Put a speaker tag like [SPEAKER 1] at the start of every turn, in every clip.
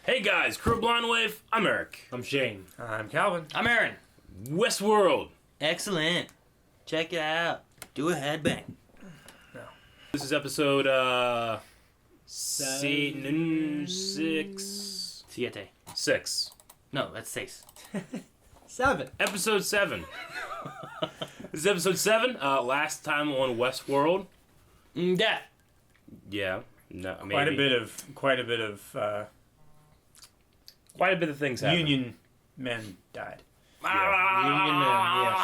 [SPEAKER 1] Hey guys, Crew Blind Wave, I'm Eric.
[SPEAKER 2] I'm Shane.
[SPEAKER 3] I'm Calvin.
[SPEAKER 4] I'm Aaron.
[SPEAKER 1] Westworld.
[SPEAKER 4] Excellent. Check it out. Do a headbang.
[SPEAKER 3] No.
[SPEAKER 1] This is episode, six.
[SPEAKER 4] Siete.
[SPEAKER 1] 6.
[SPEAKER 4] No, that's seis.
[SPEAKER 2] 7.
[SPEAKER 1] Episode 7. This is episode 7, last time on Westworld.
[SPEAKER 4] Yeah.
[SPEAKER 1] Yeah, no, maybe.
[SPEAKER 3] Quite a bit of
[SPEAKER 1] Quite a bit of things happened.
[SPEAKER 3] Union men died.
[SPEAKER 2] Union man, yes.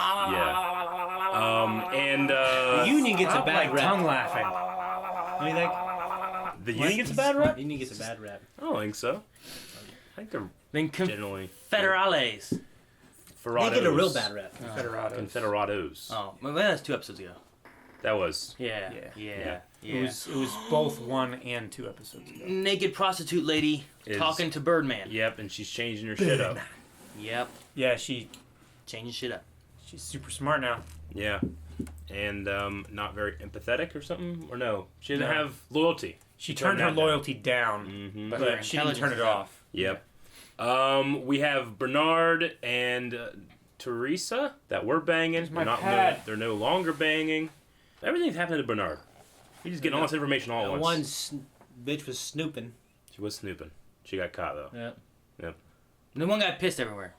[SPEAKER 1] Yeah. And,
[SPEAKER 2] The union gets a bad rap.
[SPEAKER 3] Tongue laughing.
[SPEAKER 2] What do you think?
[SPEAKER 1] the union gets a bad rap?
[SPEAKER 2] Union gets a bad rap.
[SPEAKER 1] I don't think so. I think they're
[SPEAKER 4] Then
[SPEAKER 1] generally...
[SPEAKER 4] Federales.
[SPEAKER 1] Ferados.
[SPEAKER 2] They get a real bad rap.
[SPEAKER 3] Confederados.
[SPEAKER 1] Confederados.
[SPEAKER 4] Oh, well, that's 2 episodes ago.
[SPEAKER 1] That was...
[SPEAKER 4] Yeah.
[SPEAKER 1] Yeah.
[SPEAKER 3] It was both 1 and 2 episodes ago.
[SPEAKER 4] Naked prostitute lady talking to Birdman.
[SPEAKER 1] Yep, and she's changing her shit up.
[SPEAKER 4] Yep.
[SPEAKER 3] Yeah, she's
[SPEAKER 4] Changing shit up.
[SPEAKER 3] super smart now.
[SPEAKER 1] Yeah. And not very empathetic or something? Or no? She doesn't
[SPEAKER 3] No.
[SPEAKER 1] have loyalty.
[SPEAKER 3] She turned her
[SPEAKER 1] that down.
[SPEAKER 3] loyalty down,
[SPEAKER 1] Mm-hmm.
[SPEAKER 4] Her
[SPEAKER 3] but she didn't turn
[SPEAKER 4] intelligence
[SPEAKER 3] it
[SPEAKER 4] is
[SPEAKER 3] off.
[SPEAKER 1] Yep. We have Bernard and Teresa that were banging.
[SPEAKER 3] my
[SPEAKER 1] They're
[SPEAKER 3] pet.
[SPEAKER 1] they're no longer banging. Everything's happening to Bernard. He's just getting all this information all at once.
[SPEAKER 2] One bitch was snooping.
[SPEAKER 1] She was snooping. She got caught though.
[SPEAKER 2] Yeah.
[SPEAKER 4] And the one guy pissed everywhere.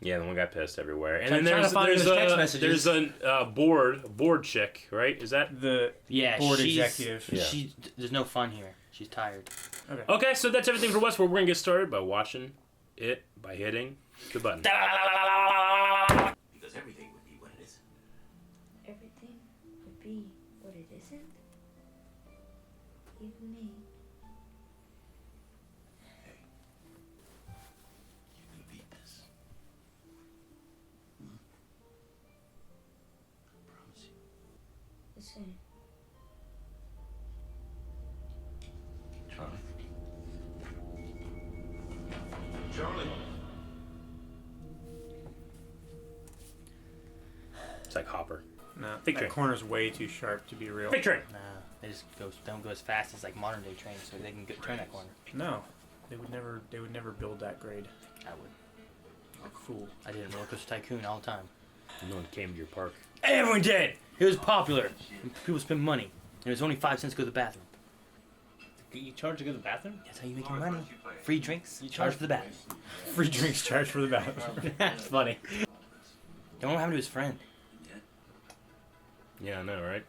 [SPEAKER 1] Yeah, the one got pissed everywhere. And
[SPEAKER 2] Trying
[SPEAKER 1] then
[SPEAKER 2] to find his text messages.
[SPEAKER 1] there's a board chick, right? Is that
[SPEAKER 3] The
[SPEAKER 4] Yeah,
[SPEAKER 3] board
[SPEAKER 4] she's,
[SPEAKER 3] executive.
[SPEAKER 1] Yeah.
[SPEAKER 4] There's no fun here. She's tired.
[SPEAKER 3] Okay.
[SPEAKER 1] okay? So that's everything for Westworld. We're gonna get started by watching it by hitting the button.
[SPEAKER 5] Because everything would be what it isn't.
[SPEAKER 6] Everything would be what it isn't. Even me.
[SPEAKER 5] You can beat this. I promise you.
[SPEAKER 6] Listen,
[SPEAKER 5] Charlie. Charlie.
[SPEAKER 1] It's like Hopper.
[SPEAKER 3] No,
[SPEAKER 1] Big
[SPEAKER 3] that
[SPEAKER 1] train.
[SPEAKER 3] corner's way too sharp to be real.
[SPEAKER 1] Big train.
[SPEAKER 4] Nah, they just don't go as fast as like modern day trains, so they can turn that corner.
[SPEAKER 3] No, they would never build that grade.
[SPEAKER 4] I would.
[SPEAKER 3] Fool.
[SPEAKER 4] I did Roller Coaster Tycoon all the time.
[SPEAKER 1] No one came to your park.
[SPEAKER 4] Everyone did. It was popular. People spend money. And it was only 5 cents to go to the bathroom.
[SPEAKER 2] You charge to go to the bathroom?
[SPEAKER 4] That's how you make your money. Free drinks. You charge for the bathroom.
[SPEAKER 3] Free drinks charged for the bathroom.
[SPEAKER 2] That's funny.
[SPEAKER 4] Don't know what happened to his friend.
[SPEAKER 1] Yeah, I know, right?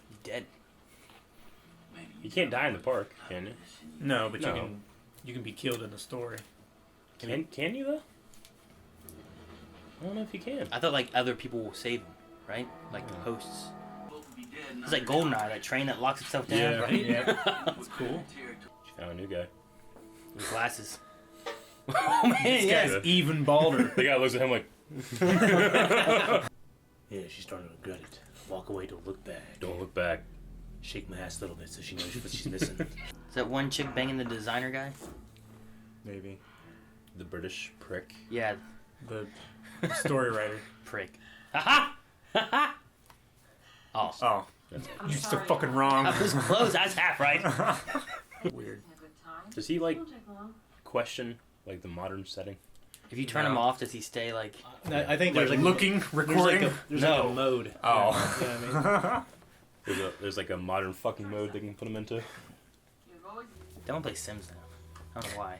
[SPEAKER 4] He's dead.
[SPEAKER 1] You can't die in the park, can you?
[SPEAKER 3] No, but
[SPEAKER 1] No.
[SPEAKER 3] you can be killed in the story.
[SPEAKER 1] Can you though? I don't know if you can.
[SPEAKER 4] I thought like other people will save him, right? Like the hosts. It's like Goldeneye, that train that locks itself down.
[SPEAKER 1] Yeah.
[SPEAKER 3] Right? Yeah. That's cool.
[SPEAKER 1] She found a new guy.
[SPEAKER 4] With glasses. Oh man,
[SPEAKER 3] This
[SPEAKER 4] yes.
[SPEAKER 3] guy's even balder.
[SPEAKER 1] The guy looks at him like,
[SPEAKER 5] Yeah, she's starting to regret it. Walk away, don't look back.
[SPEAKER 1] don't look back.
[SPEAKER 5] Shake my ass a little bit so she knows what she's missing.
[SPEAKER 4] Is that one chick banging the designer guy?
[SPEAKER 3] Maybe.
[SPEAKER 1] The British prick.
[SPEAKER 4] Yeah,
[SPEAKER 3] The story writer.
[SPEAKER 4] prick. Ha ha! Oh,
[SPEAKER 3] Oh. You're still fucking wrong.
[SPEAKER 4] that was close. That's half right.
[SPEAKER 3] Weird.
[SPEAKER 1] Does he like question like the modern setting?
[SPEAKER 4] If you turn him off, does he stay like?
[SPEAKER 2] I think there's like
[SPEAKER 3] Looking, recording.
[SPEAKER 2] There's like
[SPEAKER 4] No.
[SPEAKER 2] a mode.
[SPEAKER 3] Oh.
[SPEAKER 2] You know what I mean?
[SPEAKER 1] There's like a modern fucking mode they can put him into.
[SPEAKER 4] They don't play Sims now. I don't know why.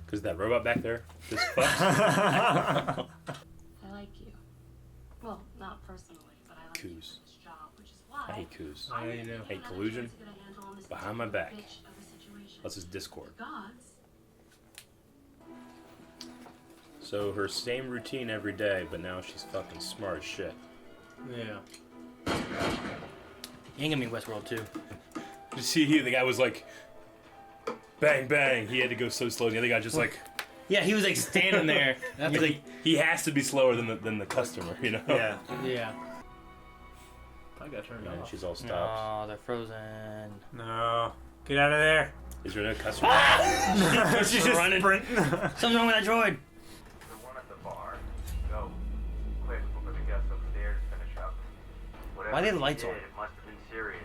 [SPEAKER 1] Cause that robot back there just fucks.
[SPEAKER 7] I like you. Well, not personally, but I like you
[SPEAKER 1] Coos.
[SPEAKER 7] for this job, which is why
[SPEAKER 1] I hate coos.
[SPEAKER 2] I know you do.
[SPEAKER 1] I hate collusion. Behind my back. That's his Discord.
[SPEAKER 7] Gods.
[SPEAKER 1] So her same routine every day, but now she's fucking smart as shit.
[SPEAKER 2] Yeah.
[SPEAKER 4] He ain't gonna be in Westworld too.
[SPEAKER 1] You see, the guy was like, bang bang. He had to go so slow. The other guy just like,
[SPEAKER 4] Yeah, he was like standing there. He was like,
[SPEAKER 1] he has to be slower than the customer, you know?
[SPEAKER 3] Yeah.
[SPEAKER 2] Yeah. Probably got turned
[SPEAKER 1] And
[SPEAKER 2] off.
[SPEAKER 1] she's all stopped.
[SPEAKER 4] oh, they're frozen.
[SPEAKER 3] No. Get out of there.
[SPEAKER 1] Is there no customer?
[SPEAKER 3] She's just
[SPEAKER 4] running.
[SPEAKER 3] sprinting.
[SPEAKER 4] Something's wrong with that droid.
[SPEAKER 8] The one at the bar. Go. Quick, before the guests upstairs finish up.
[SPEAKER 4] Why are the lights on?
[SPEAKER 8] It must have been serious.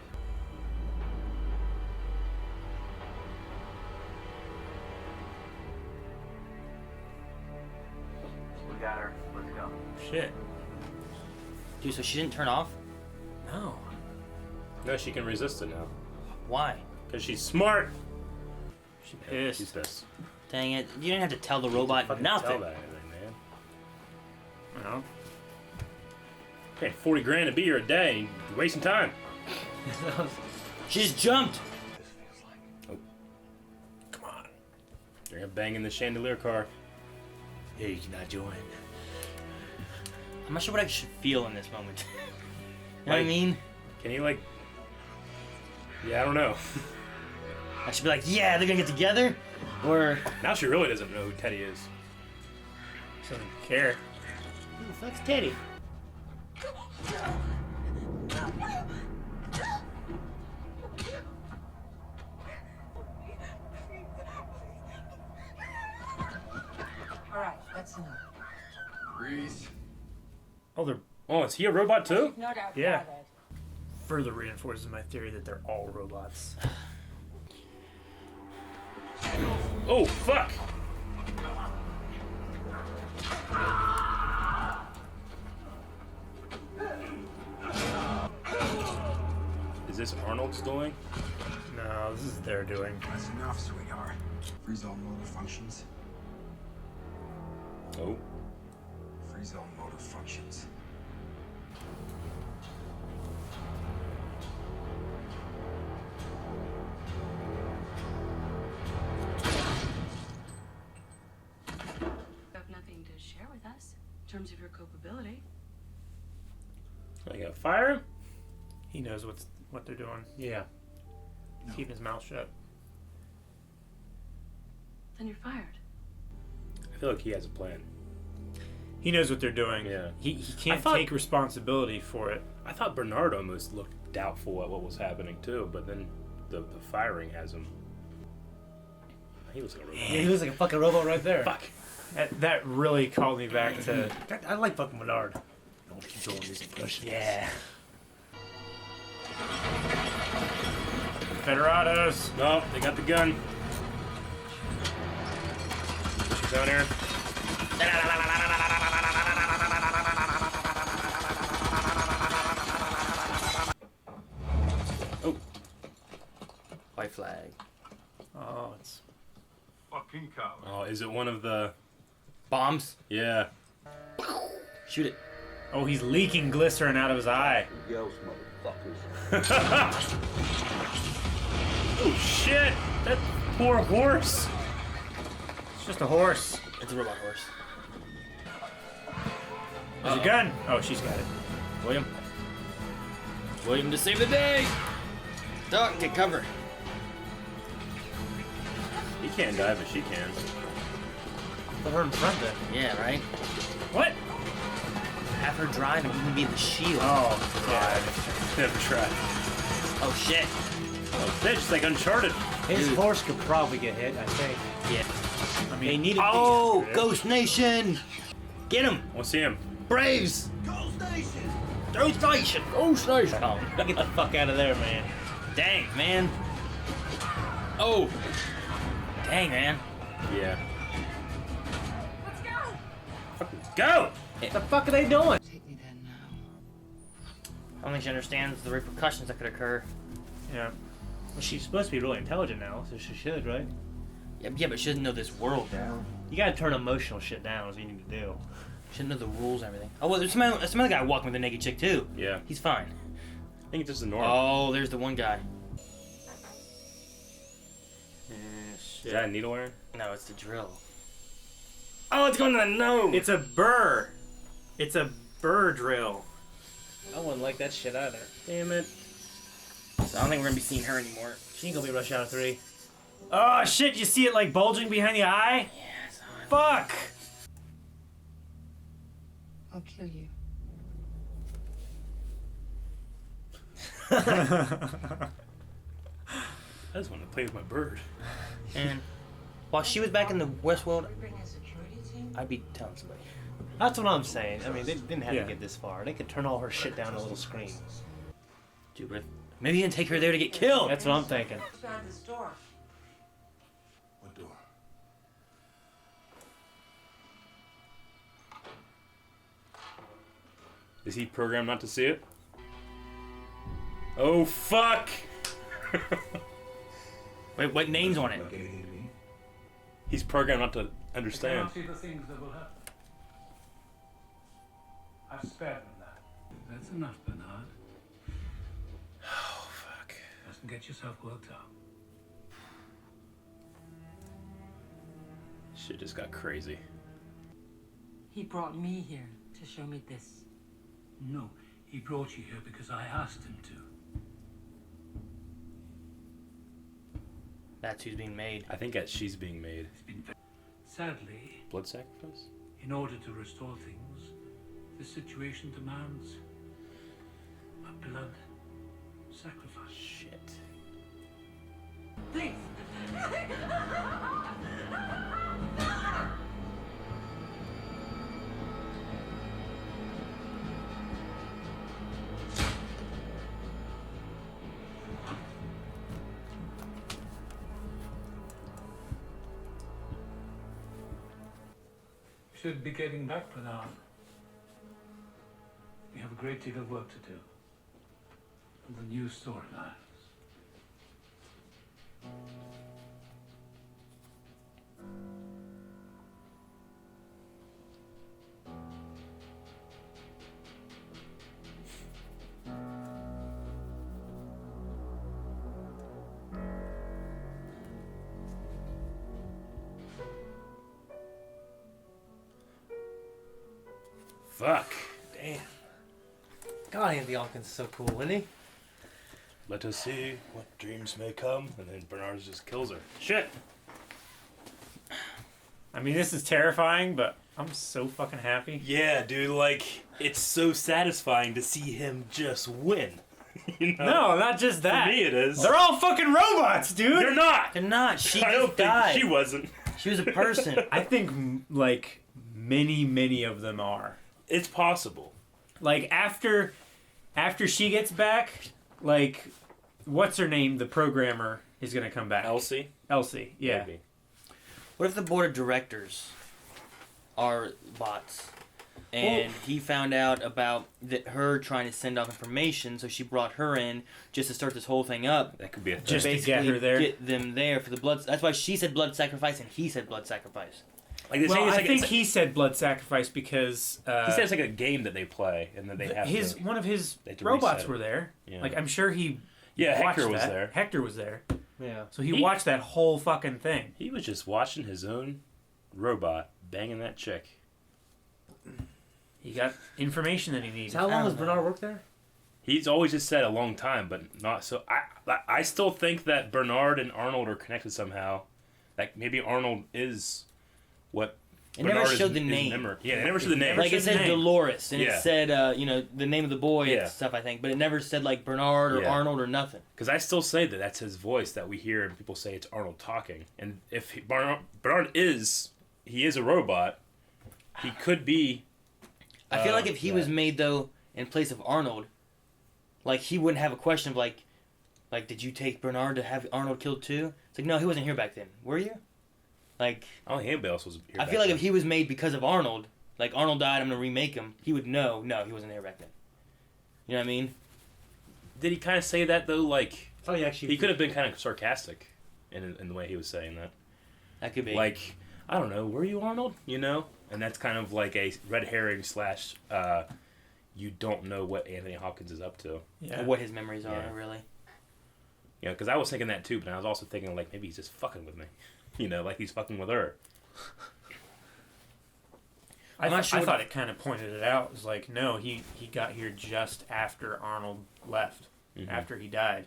[SPEAKER 3] shit.
[SPEAKER 4] Dude, so she didn't turn off?
[SPEAKER 3] No.
[SPEAKER 1] No, she can resist it now.
[SPEAKER 4] Why?
[SPEAKER 1] Because she's smart.
[SPEAKER 3] She
[SPEAKER 1] She's
[SPEAKER 3] pissed.
[SPEAKER 1] pissed.
[SPEAKER 4] Dang it. You didn't have to tell the robot
[SPEAKER 1] Fucking
[SPEAKER 4] nothing.
[SPEAKER 1] tell that anything, man.
[SPEAKER 3] No.
[SPEAKER 1] Hey, 40 grand to be here a day. You're wasting time.
[SPEAKER 4] She just jumped.
[SPEAKER 1] Come on. You're gonna bang in the chandelier car.
[SPEAKER 5] Hey, you cannot join.
[SPEAKER 4] I'm not sure what I should feel in this moment. You know what I
[SPEAKER 1] Like-
[SPEAKER 4] mean?
[SPEAKER 1] Can you, like... Yeah, I don't know.
[SPEAKER 4] I should be like, yeah, they're gonna get together? Or...
[SPEAKER 1] Now she really doesn't know who Teddy is.
[SPEAKER 3] She doesn't care.
[SPEAKER 4] Who the fuck's Teddy?
[SPEAKER 9] Alright, that's enough.
[SPEAKER 8] Freeze.
[SPEAKER 3] Oh, they're
[SPEAKER 1] Oh, is he a robot too?
[SPEAKER 9] No doubt
[SPEAKER 3] Yeah.
[SPEAKER 9] about it.
[SPEAKER 3] further reinforces my theory that they're all robots.
[SPEAKER 1] Oh, fuck! Is this Arnold's doing?
[SPEAKER 3] No, this is their doing.
[SPEAKER 10] That's enough, sweetheart. Freeze all motor functions.
[SPEAKER 1] Oh.
[SPEAKER 10] Freeze all motor functions.
[SPEAKER 7] You have nothing to share with us in terms of your culpability.
[SPEAKER 1] I gotta fire him?
[SPEAKER 3] He knows what they're doing.
[SPEAKER 1] Yeah.
[SPEAKER 3] Keeping his mouth shut.
[SPEAKER 7] Then you're fired.
[SPEAKER 1] I feel like he has a plan.
[SPEAKER 3] He knows what they're doing.
[SPEAKER 1] Yeah.
[SPEAKER 3] He can't
[SPEAKER 1] I thought-
[SPEAKER 3] take responsibility for it.
[SPEAKER 1] I thought Bernard almost looked doubtful at what was happening too, but then the firing has him. He looks like a robot.
[SPEAKER 2] Yeah, he looks like a fucking robot right there.
[SPEAKER 1] Fuck.
[SPEAKER 3] That really called me back to.
[SPEAKER 2] I like fucking Menard.
[SPEAKER 5] No control this impression.
[SPEAKER 2] Yeah.
[SPEAKER 3] Federados!
[SPEAKER 1] No, they got the gun. She's down here. Oh,
[SPEAKER 4] White flag.
[SPEAKER 3] Oh, it's.
[SPEAKER 8] Fucking coward.
[SPEAKER 1] oh, is it one of the?
[SPEAKER 4] Bombs.
[SPEAKER 1] Yeah.
[SPEAKER 4] Shoot it.
[SPEAKER 3] Oh, he's leaking glycerin out of his eye.
[SPEAKER 1] Oh shit! That poor horse.
[SPEAKER 3] It's just a horse.
[SPEAKER 4] It's a robot horse.
[SPEAKER 3] There's a gun. Oh, she's got it.
[SPEAKER 4] William. William to save the day! Duck, get cover.
[SPEAKER 1] He can't die, but she can.
[SPEAKER 2] Put her in front then.
[SPEAKER 4] Yeah, right?
[SPEAKER 3] What?
[SPEAKER 4] Have her drive and you can be the shield.
[SPEAKER 3] Oh, God.
[SPEAKER 1] Never try.
[SPEAKER 4] Oh shit.
[SPEAKER 1] Oh, bitch, it's like Uncharted.
[SPEAKER 2] His
[SPEAKER 4] Dude.
[SPEAKER 2] horse could probably get hit, I think.
[SPEAKER 4] Yeah.
[SPEAKER 3] I
[SPEAKER 2] They
[SPEAKER 3] mean,
[SPEAKER 2] needed
[SPEAKER 4] Oh,
[SPEAKER 3] Yeah.
[SPEAKER 4] Ghost Nation! Get him!
[SPEAKER 1] I want to see him.
[SPEAKER 4] Braves! Ghost Nation! Ghost Nation! Ghost Nation! Oh,
[SPEAKER 2] get the fuck out of there, man.
[SPEAKER 4] dang, man. Oh! Dang, man.
[SPEAKER 1] Yeah. Fucking go!
[SPEAKER 2] What the fuck are they doing?
[SPEAKER 9] Take me there now.
[SPEAKER 4] I don't think she understands the repercussions that could occur.
[SPEAKER 3] yeah.
[SPEAKER 2] Well, she's supposed to be really intelligent now, so she should, right?
[SPEAKER 4] Yeah, but she doesn't know this world now.
[SPEAKER 2] You gotta turn emotional shit down, is what you need to do.
[SPEAKER 4] She doesn't know the rules and everything. Oh, well, there's some other guy walking with a naked chick, too.
[SPEAKER 1] Yeah.
[SPEAKER 4] He's fine.
[SPEAKER 1] I think it's just a normal.
[SPEAKER 4] Oh, there's the one guy.
[SPEAKER 1] Is that a needle iron?
[SPEAKER 4] No, it's the drill. Oh, it's going to the nose!
[SPEAKER 3] It's a burr. It's a burr drill.
[SPEAKER 2] I wouldn't like that shit either.
[SPEAKER 1] Damn it.
[SPEAKER 4] So I don't think we're going to be seeing her anymore.
[SPEAKER 2] She ain't gonna be Rush Hour 3.
[SPEAKER 3] Oh, shit. You see it like bulging behind the eye?
[SPEAKER 4] Yeah, so
[SPEAKER 3] Fuck.
[SPEAKER 9] I'll kill you.
[SPEAKER 1] I just want to play with my bird.
[SPEAKER 4] And while she was back in the Westworld,
[SPEAKER 9] We bring a security team?
[SPEAKER 4] I'd be telling somebody.
[SPEAKER 2] That's what I'm saying. I mean, they didn't have
[SPEAKER 3] Yeah.
[SPEAKER 2] to get this far. They could turn all her shit down to a little screen.
[SPEAKER 4] Dude, but maybe you can take her there to get killed.
[SPEAKER 2] That's what I'm thinking.
[SPEAKER 9] Who's behind this door?
[SPEAKER 10] What door?
[SPEAKER 1] Is he programmed not to see it? Oh, fuck!
[SPEAKER 4] Wait, what name's on it?
[SPEAKER 10] Like anything to me?
[SPEAKER 1] He's programmed not to understand.
[SPEAKER 8] see the things that will happen. I've spared them that. That's enough, Bernard.
[SPEAKER 1] Oh, fuck.
[SPEAKER 8] Mustn't get yourself worked up.
[SPEAKER 1] Shit just got crazy.
[SPEAKER 9] He brought me here to show me this.
[SPEAKER 8] No, he brought you here because I asked him to.
[SPEAKER 4] That's who's being made.
[SPEAKER 1] I think that she's being made.
[SPEAKER 8] It's been sadly,
[SPEAKER 1] Blood sacrifice?
[SPEAKER 8] in order to restore things, this situation demands a blood sacrifice.
[SPEAKER 1] Shit.
[SPEAKER 9] Please!
[SPEAKER 8] Should be getting back, Bernard. We have a great deal of work to do. And the new storylines.
[SPEAKER 1] Fuck.
[SPEAKER 4] Damn. God, Anthony Hopkins is so cool, isn't he?
[SPEAKER 1] Let us see what dreams may come, and then Bernard just kills her. Shit.
[SPEAKER 3] I mean, this is terrifying, but I'm so fucking happy.
[SPEAKER 1] Yeah, dude, like, it's so satisfying to see him just win. You know?
[SPEAKER 3] No, not just that.
[SPEAKER 1] For me it is.
[SPEAKER 3] They're all fucking robots, dude.
[SPEAKER 1] They're not!
[SPEAKER 4] They're not. She
[SPEAKER 1] I don't
[SPEAKER 4] just died.
[SPEAKER 1] think she wasn't.
[SPEAKER 4] She was a person.
[SPEAKER 3] I think, like, many of them are.
[SPEAKER 1] It's possible.
[SPEAKER 3] Like, after she gets back, like, what's her name? The programmer is gonna come back.
[SPEAKER 1] Elsie?
[SPEAKER 3] Elsie, yeah.
[SPEAKER 1] Maybe.
[SPEAKER 4] What if the board of directors are bots? And he found out about her trying to send off information, so she brought her in just to start this whole thing up.
[SPEAKER 1] That could be a thing.
[SPEAKER 3] Just to
[SPEAKER 4] Basically
[SPEAKER 3] get her there.
[SPEAKER 4] Get them there for the blood. That's why she said blood sacrifice and he said blood sacrifice.
[SPEAKER 1] Like they're saying
[SPEAKER 3] Well,
[SPEAKER 1] it's
[SPEAKER 3] I
[SPEAKER 1] like,
[SPEAKER 3] think
[SPEAKER 1] it's
[SPEAKER 3] he said blood sacrifice because
[SPEAKER 1] he said it's like a game that they play, and then they have to...
[SPEAKER 3] one of his
[SPEAKER 1] they have to
[SPEAKER 3] robots
[SPEAKER 1] reset it.
[SPEAKER 3] were there.
[SPEAKER 1] Yeah.
[SPEAKER 3] Like, I'm sure he
[SPEAKER 1] Yeah,
[SPEAKER 3] watched
[SPEAKER 1] Hector was
[SPEAKER 3] that.
[SPEAKER 1] there.
[SPEAKER 3] Hector was there.
[SPEAKER 4] Yeah.
[SPEAKER 3] So he watched that whole fucking thing.
[SPEAKER 1] He was just watching his own robot banging that chick.
[SPEAKER 3] He got information that he needed.
[SPEAKER 2] So how long has Bernard worked there?
[SPEAKER 1] He's always just said a long time, but not so... I still think that Bernard and Arnold are connected somehow. Like, maybe Arnold is what...
[SPEAKER 4] It never
[SPEAKER 1] Bernard
[SPEAKER 4] showed the
[SPEAKER 1] is
[SPEAKER 4] name.
[SPEAKER 1] Yeah, they never showed the name.
[SPEAKER 4] Like it said Dolores, and
[SPEAKER 1] Yeah.
[SPEAKER 4] it said, the name of the boy
[SPEAKER 1] Yeah.
[SPEAKER 4] and stuff, I think. But it never said, like, Bernard or
[SPEAKER 1] Yeah.
[SPEAKER 4] Arnold or nothing.
[SPEAKER 1] Because I still say that that's his voice that we hear, and people say it's Arnold talking. And if Bernard is... He is a robot. He could be...
[SPEAKER 4] I feel like if he
[SPEAKER 1] yeah.
[SPEAKER 4] was made, though, in place of Arnold, like, he wouldn't have a question of, like, did you take Bernard to have Arnold killed too? It's like, no, he wasn't here back then. Were you? Like...
[SPEAKER 1] I don't think anybody else was here
[SPEAKER 4] I
[SPEAKER 1] back
[SPEAKER 4] feel like
[SPEAKER 1] then.
[SPEAKER 4] if he was made because of Arnold, like, Arnold died, I'm going to remake him, he would know, no, he wasn't there back then. You know what I mean?
[SPEAKER 1] Did he kind of say that, though? Like,
[SPEAKER 2] Oh, he actually.
[SPEAKER 1] he could have been kind of sarcastic in the way he was saying that.
[SPEAKER 4] That could be.
[SPEAKER 1] Like, I don't know, were you Arnold? You know? And that's kind of like a red herring / you don't know what Anthony Hopkins is up to.
[SPEAKER 3] Yeah.
[SPEAKER 4] Or what his memories are,
[SPEAKER 1] Yeah.
[SPEAKER 4] really.
[SPEAKER 1] You know, because I was thinking that too, but I was also thinking, like, maybe he's just fucking with me. You know, like he's fucking with her.
[SPEAKER 3] I
[SPEAKER 4] not sure what-
[SPEAKER 3] thought it kind of pointed it out. It was like, no, he got here just after Arnold left,
[SPEAKER 1] Mhm.
[SPEAKER 3] after he died.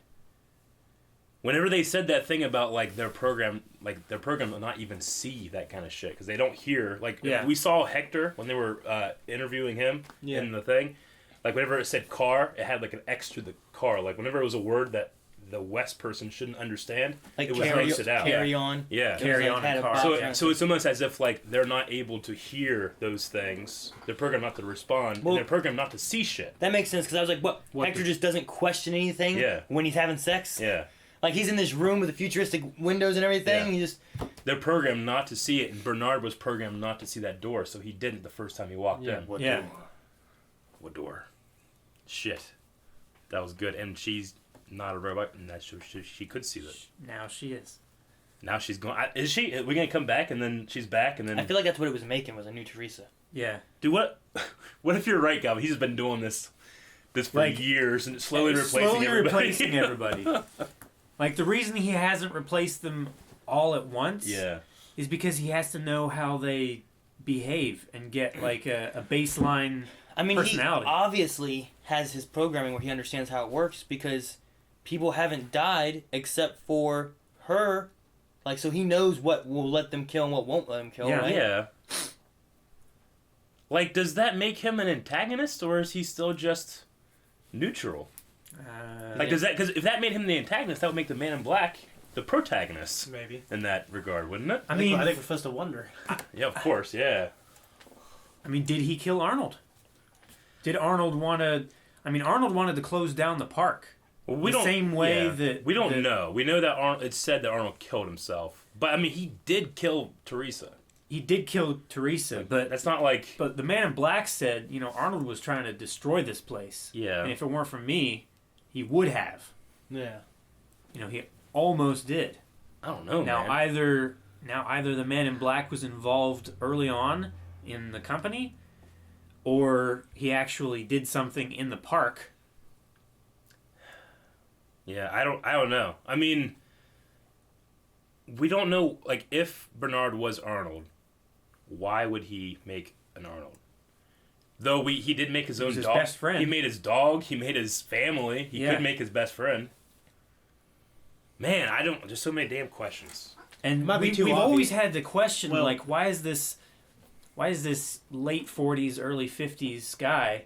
[SPEAKER 1] Whenever they said that thing about, like, their program will not even see that kind of shit, because they don't hear, like,
[SPEAKER 3] Yeah.
[SPEAKER 1] we saw Hector when they were interviewing him in the thing, like, whenever it said car, it had, like, an X to the car, like, whenever it was a word that the West person shouldn't understand,
[SPEAKER 4] Like,
[SPEAKER 1] it was
[SPEAKER 4] carry,
[SPEAKER 1] X'd out.
[SPEAKER 4] carry on.
[SPEAKER 1] Yeah.
[SPEAKER 4] It was
[SPEAKER 3] Carry
[SPEAKER 4] like,
[SPEAKER 3] on
[SPEAKER 4] had
[SPEAKER 3] in
[SPEAKER 4] a
[SPEAKER 3] car.
[SPEAKER 4] box.
[SPEAKER 1] So,
[SPEAKER 3] Yeah.
[SPEAKER 1] so it's almost as if, like, they're not able to hear those things. They're programmed not to respond.
[SPEAKER 4] Well-
[SPEAKER 1] and they're programmed not to see shit.
[SPEAKER 4] That makes sense, because I was like, what? Hector just doesn't question anything
[SPEAKER 1] Yeah.
[SPEAKER 4] when he's having sex?
[SPEAKER 1] Yeah.
[SPEAKER 4] Like, he's in this room with the futuristic windows and everything,
[SPEAKER 1] Yeah.
[SPEAKER 4] and he just...
[SPEAKER 1] They're programmed not to see it, and Bernard was programmed not to see that door, so he didn't the first time he walked in.
[SPEAKER 3] Yeah.
[SPEAKER 1] What door? Shit, that was good. And she's not a robot, and that she could see that.
[SPEAKER 3] Now she is.
[SPEAKER 1] Now she's going. Is she? Are we gonna come back and then she's back and then?
[SPEAKER 4] I feel like that's what it was making was a new Teresa.
[SPEAKER 3] Yeah.
[SPEAKER 1] Dude, what? What if you're right, Gab? He's been doing this for years and slowly replacing
[SPEAKER 3] everybody. Like the reason he hasn't replaced them all at once.
[SPEAKER 1] Yeah.
[SPEAKER 3] Is because he has to know how they behave and get like a baseline.
[SPEAKER 4] I mean,
[SPEAKER 3] personality.
[SPEAKER 4] He obviously has his programming where he understands how it works because people haven't died except for her. Like, so he knows what will let them kill and what won't let them kill, right?
[SPEAKER 1] Yeah. Like, does that make him an antagonist, or is he still just neutral? Does that? Because if that made him the antagonist, that would make the Man in Black the protagonist.
[SPEAKER 2] Maybe.
[SPEAKER 1] In that regard, wouldn't it?
[SPEAKER 2] I think we're supposed to wonder.
[SPEAKER 1] Yeah, of course, yeah.
[SPEAKER 3] I mean, did he kill Arnold? Did Arnold want to... I mean, Arnold wanted to close down the park.
[SPEAKER 1] Well,
[SPEAKER 3] we don't
[SPEAKER 1] know. We know that Arnold. It's said that Arnold killed himself, but I mean, he did kill Teresa.
[SPEAKER 3] He did kill Teresa, but
[SPEAKER 1] that's not like.
[SPEAKER 3] But the Man in Black said, you know, Arnold was trying to destroy this place.
[SPEAKER 1] Yeah.
[SPEAKER 3] And if it weren't for me, he would have.
[SPEAKER 2] Yeah.
[SPEAKER 3] You know, he almost did.
[SPEAKER 1] I don't know.
[SPEAKER 3] Now
[SPEAKER 1] man.
[SPEAKER 3] either the Man in Black was involved early on in the company, or he actually did something in the park.
[SPEAKER 1] Yeah, I don't know. I mean, we don't know, like, if Bernard was Arnold, why would he make an Arnold? Though he did make his own
[SPEAKER 3] his
[SPEAKER 1] dog.
[SPEAKER 3] Best friend.
[SPEAKER 1] He made his dog. He made his family. He could make his best friend. Man, there's so many damn questions.
[SPEAKER 3] And we've always had the question, like, why is this late 40s, early 50s guy...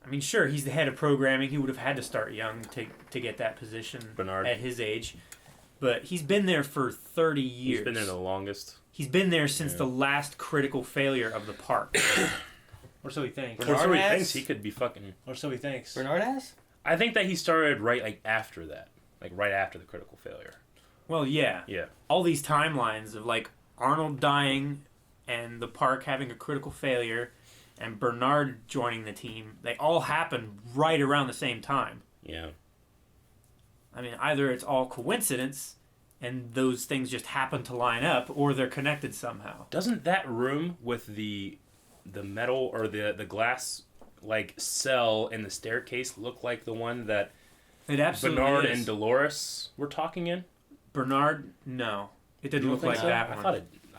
[SPEAKER 3] I mean, sure, he's the head of programming. He would have had to start young to get that position
[SPEAKER 1] Bernard.
[SPEAKER 3] At his age. But he's been there for 30 years.
[SPEAKER 1] He's been there the longest.
[SPEAKER 3] He's been there since the last critical failure of the park.
[SPEAKER 2] Or so he thinks.
[SPEAKER 1] Or so he thinks he could be fucking...
[SPEAKER 2] Or so he thinks.
[SPEAKER 4] Bernard has?
[SPEAKER 1] I think that he started right after that. Like, right after the critical failure.
[SPEAKER 3] Well, yeah.
[SPEAKER 1] Yeah.
[SPEAKER 3] All these timelines of, like, Arnold dying and the park having a critical failure... and Bernard joining the team, they all happened right around the same time.
[SPEAKER 1] Yeah.
[SPEAKER 3] I mean, either it's all coincidence and those things just happen to line up, or they're connected somehow.
[SPEAKER 1] Doesn't that room with the metal or the glass like cell in the staircase look like the one that
[SPEAKER 3] it absolutely
[SPEAKER 1] Bernard
[SPEAKER 3] is.
[SPEAKER 1] and Dolores were talking in?
[SPEAKER 3] Bernard, no. It didn't look like that one.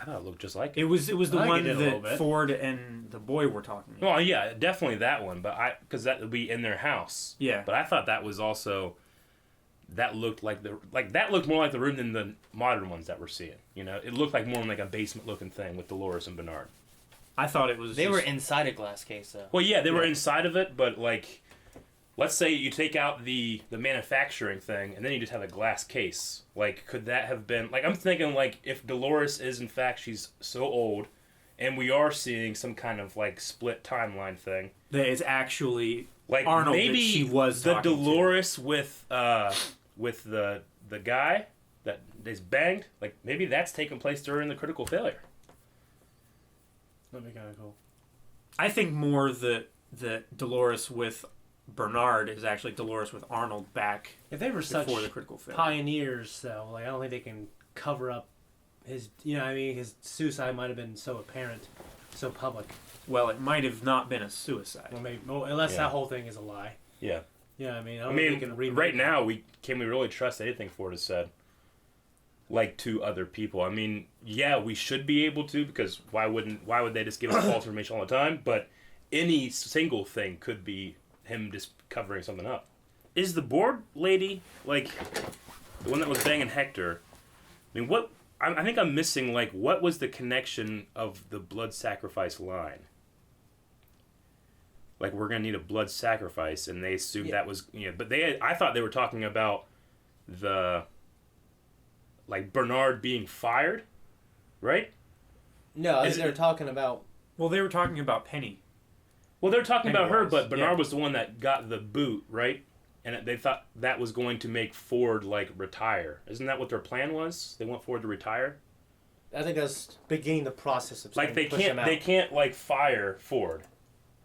[SPEAKER 1] I thought it looked just like it.
[SPEAKER 3] It was the one that Ford and the boy were talking about.
[SPEAKER 1] Well, yeah, definitely that one, but because that would be in their house.
[SPEAKER 3] Yeah.
[SPEAKER 1] But I thought that was also that looked more like the room than the modern ones that we're seeing. You know, it looked like more like a basement looking thing with Dolores and Bernard.
[SPEAKER 3] I thought it was.
[SPEAKER 4] They were inside a glass case, though.
[SPEAKER 1] Well, yeah, they were inside of it, but like, let's say you take out the manufacturing thing, and then you just have a glass case. Like, could that have been... Like, I'm thinking, like, if Dolores is, in fact, she's so old, and we are seeing some kind of, like, split timeline thing.
[SPEAKER 3] That is actually
[SPEAKER 1] like
[SPEAKER 3] Arnold
[SPEAKER 1] maybe
[SPEAKER 3] that she was
[SPEAKER 1] the
[SPEAKER 3] talking
[SPEAKER 1] Dolores to. with the guy that is banged. Like, maybe that's taking place during the critical failure.
[SPEAKER 2] That'd be kind of cool.
[SPEAKER 3] I think more that Dolores with Bernard is actually Dolores with Arnold back.
[SPEAKER 2] If they were such
[SPEAKER 3] before the critical failure.
[SPEAKER 2] pioneers, though, like I don't think they can cover up his. You know, what I mean, his suicide might have been so apparent, so public.
[SPEAKER 3] Well, it might have not been a suicide.
[SPEAKER 2] Well, maybe unless that whole thing is a lie.
[SPEAKER 1] Yeah.
[SPEAKER 2] Yeah, I mean,
[SPEAKER 1] I mean, right now can we really trust anything Ford has said? Like to other people. I mean, yeah, we should be able to, because why would they just give us false information all the time? But any single thing could be him just covering something up. Is the board lady, like, the one that was banging Hector, I mean, I think I'm missing, like, what was the connection of the blood sacrifice line? Like, we're going to need a blood sacrifice, and they assumed that was, but I thought they were talking about like, Bernard being fired, right?
[SPEAKER 2] No, they were talking about...
[SPEAKER 3] Well, they were talking about Penny.
[SPEAKER 1] Well, they're talking about her, but Bernard was the one that got the boot, right? And they thought that was going to make Ford, like, retire. Isn't that what their plan was? They want Ford to retire?
[SPEAKER 2] I think that's beginning the process of
[SPEAKER 1] like, they can't like, fire Ford.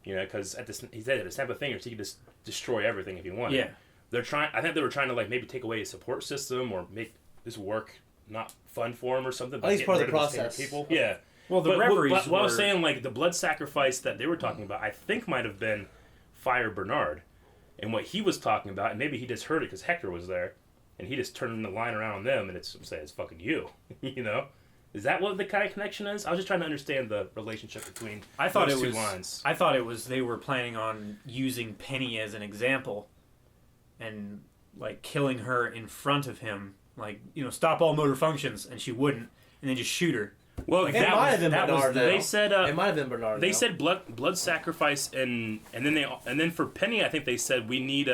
[SPEAKER 1] You know, because he said at the snap of fingers, he could just destroy everything if he wanted.
[SPEAKER 3] Yeah.
[SPEAKER 1] I think they were trying to like maybe take away his support system or make this work not fun for him or something.
[SPEAKER 2] At least part of the
[SPEAKER 1] his favorite
[SPEAKER 2] process.
[SPEAKER 1] People. Yeah.
[SPEAKER 3] Well, the
[SPEAKER 1] But
[SPEAKER 3] reveries
[SPEAKER 1] what I was
[SPEAKER 3] were-
[SPEAKER 1] saying, like the blood sacrifice that they were talking about, I think might have been Fire Bernard, and what he was talking about, and maybe he just heard it because Hector was there, and he just turned the line around on them, and it's fucking you, you know. Is that what the kind of connection is? I was just trying to understand the relationship between those two lines.
[SPEAKER 3] I thought it was they were planning on using Penny as an example, and like killing her in front of him, like stop all motor functions, and she wouldn't, and then just shoot her.
[SPEAKER 1] Well,
[SPEAKER 2] Like, it might have been Bernard.
[SPEAKER 1] They said
[SPEAKER 2] it might have been Bernard.
[SPEAKER 1] they said blood sacrifice, and then for Penny, I think they said we need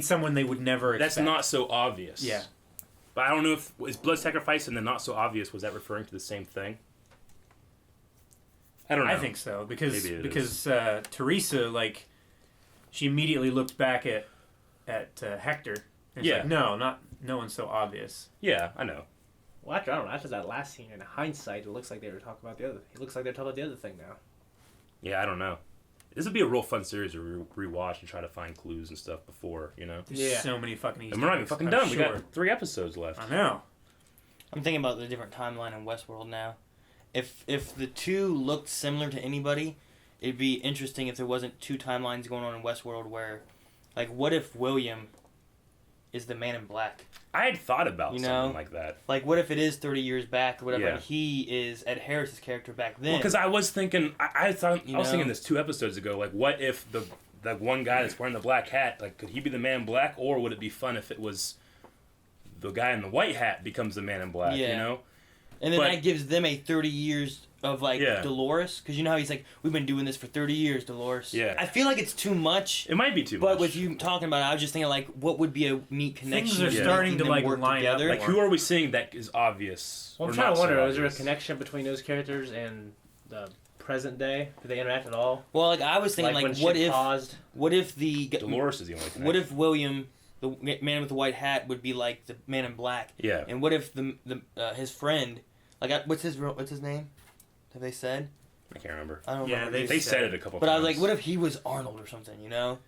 [SPEAKER 3] someone they would never expect.
[SPEAKER 1] that's not so obvious.
[SPEAKER 3] Yeah.
[SPEAKER 1] But I don't know if is blood sacrifice and the not so obvious, was that referring to the same thing? I don't know.
[SPEAKER 3] I think so because
[SPEAKER 1] Maybe it
[SPEAKER 3] because Teresa, like, she immediately looked back at Hector. And
[SPEAKER 1] Yeah.
[SPEAKER 3] like, no one's so obvious.
[SPEAKER 1] Yeah, I know.
[SPEAKER 2] Well, I don't know. After that last scene, in hindsight, it looks like they were talking about the other. It looks like they're talking about the other thing now.
[SPEAKER 1] Yeah, I don't know. This would be a real fun series to rewatch and try to find clues and stuff before,
[SPEAKER 3] There's so many fucking Easter
[SPEAKER 1] And we're not even
[SPEAKER 3] eggs,
[SPEAKER 1] fucking
[SPEAKER 3] I'm
[SPEAKER 1] done. We
[SPEAKER 3] sure.
[SPEAKER 1] got 3 episodes left.
[SPEAKER 3] I know.
[SPEAKER 4] I'm thinking about the different timeline in Westworld now. If the two looked similar to anybody, it'd be interesting if there wasn't 2 timelines going on in Westworld where, like, what if William is the Man in Black?
[SPEAKER 1] I had thought about something like that.
[SPEAKER 4] Like, what if it is 30 years back or whatever,
[SPEAKER 1] Yeah.
[SPEAKER 4] and he is Ed Harris's character back then?
[SPEAKER 1] Well, because I was thinking, I was
[SPEAKER 4] know?
[SPEAKER 1] thinking this 2 episodes ago. Like, what if the one guy that's wearing the black hat, like, could he be the Man in Black, or would it be fun if it was the guy in the white hat becomes the Man in Black?
[SPEAKER 4] Yeah.
[SPEAKER 1] You know.
[SPEAKER 4] And then
[SPEAKER 1] But-
[SPEAKER 4] that gives them a 30 years of, like,
[SPEAKER 1] Yeah.
[SPEAKER 4] Dolores. Because you know how he's like, we've been doing this for 30 years, Dolores.
[SPEAKER 1] Yeah.
[SPEAKER 4] I feel like it's too much.
[SPEAKER 1] It might be too much.
[SPEAKER 4] But with you talking about it, I was just thinking, like, what would be a neat connection?
[SPEAKER 3] Things are
[SPEAKER 4] to
[SPEAKER 3] starting
[SPEAKER 4] making
[SPEAKER 3] to,
[SPEAKER 4] them
[SPEAKER 3] like,
[SPEAKER 4] work
[SPEAKER 3] line up
[SPEAKER 4] together.
[SPEAKER 1] Like, who are we seeing that is obvious?
[SPEAKER 2] Well, I'm
[SPEAKER 1] or
[SPEAKER 2] trying
[SPEAKER 1] not
[SPEAKER 2] to wonder,
[SPEAKER 1] so
[SPEAKER 2] is there a
[SPEAKER 1] obvious?
[SPEAKER 2] connection between those characters and the present day? Do they interact at all?
[SPEAKER 4] Well, like, I was thinking,
[SPEAKER 2] Like,
[SPEAKER 4] like,
[SPEAKER 2] when
[SPEAKER 4] what
[SPEAKER 2] shit
[SPEAKER 4] if...
[SPEAKER 2] paused?
[SPEAKER 4] What if the...
[SPEAKER 1] Dolores is the only connection.
[SPEAKER 4] What if William, the man with the white hat, would be like the Man in Black?
[SPEAKER 1] Yeah.
[SPEAKER 4] And what if the his friend, like, what's his name? Have they said?
[SPEAKER 1] I can't remember.
[SPEAKER 4] I don't
[SPEAKER 3] Yeah,
[SPEAKER 4] remember.
[SPEAKER 1] They said it a couple
[SPEAKER 4] But
[SPEAKER 1] times.
[SPEAKER 4] I was like, what if he was Arnold or something? You know,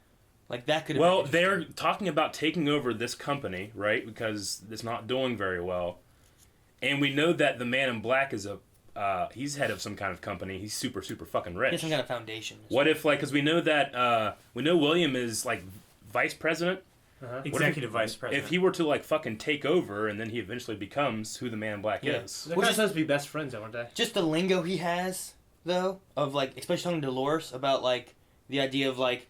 [SPEAKER 4] like that could. have
[SPEAKER 1] Well,
[SPEAKER 4] been
[SPEAKER 1] they're
[SPEAKER 4] interesting.
[SPEAKER 1] talking about taking over this company, right? Because it's not doing very well, and we know that the Man in Black is he's head of some kind of company. He's super fucking
[SPEAKER 4] He
[SPEAKER 1] rich.
[SPEAKER 4] has some kind of foundation.
[SPEAKER 1] What if, like, because we know that William is like vice president.
[SPEAKER 3] Executive vice president.
[SPEAKER 1] If he were to like fucking take over, and then he eventually becomes who the Man in Black
[SPEAKER 4] Yeah.
[SPEAKER 1] is.
[SPEAKER 2] They're
[SPEAKER 4] Well,
[SPEAKER 2] kind of supposed to be best friends, aren't they?
[SPEAKER 4] Just the lingo he has, though, of like, especially talking to Dolores about like the idea of like,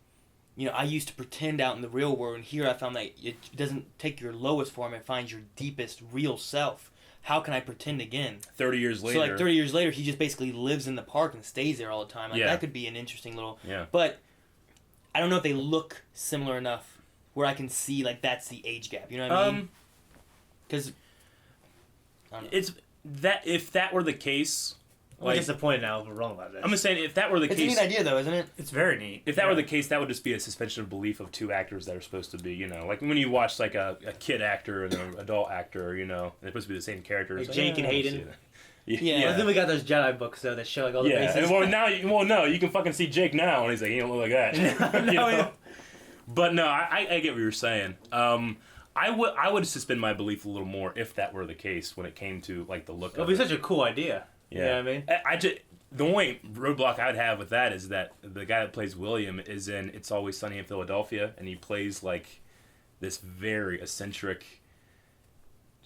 [SPEAKER 4] I used to pretend out in the real world, and here I found that it doesn't take your lowest form; it finds your deepest, real self. How can I pretend again?
[SPEAKER 1] 30 years later.
[SPEAKER 4] So like 30 years later, he just basically lives in the park and stays there all the time. Like
[SPEAKER 1] Yeah.
[SPEAKER 4] that could be an interesting little.
[SPEAKER 1] Yeah.
[SPEAKER 4] But I don't know if they look similar enough where I can see like that's the age gap. You know what I mean? Because
[SPEAKER 1] It's that if that were the case,
[SPEAKER 2] I'm
[SPEAKER 1] like,
[SPEAKER 2] disappointed now if we're wrong about this.
[SPEAKER 1] I'm just saying if that were the
[SPEAKER 4] it's a
[SPEAKER 1] case,
[SPEAKER 4] neat idea though, isn't it?
[SPEAKER 3] It's very neat.
[SPEAKER 1] if that were the case, that would just be a suspension of belief of 2 actors that are supposed to be, like when you watch like a kid actor and an adult actor, they're supposed to be the same characters.
[SPEAKER 2] Like Jake and
[SPEAKER 1] I don't
[SPEAKER 2] Hayden.
[SPEAKER 1] see that.
[SPEAKER 4] Yeah.
[SPEAKER 2] But then we got those Jedi books though that show like all the
[SPEAKER 1] Yeah,
[SPEAKER 2] faces.
[SPEAKER 1] and no, you can fucking see Jake now, and he's like, he don't look like that. You know?
[SPEAKER 2] yeah.
[SPEAKER 1] But no, I get what you're saying. I would suspend my belief a little more if that were the case when it came to like the look
[SPEAKER 2] It'll
[SPEAKER 1] of
[SPEAKER 2] be
[SPEAKER 1] it.
[SPEAKER 2] such a cool idea.
[SPEAKER 1] Yeah.
[SPEAKER 2] You know what I mean?
[SPEAKER 1] I just the only roadblock I'd have with that is that the guy that plays William is in It's Always Sunny in Philadelphia, and he plays like this very eccentric,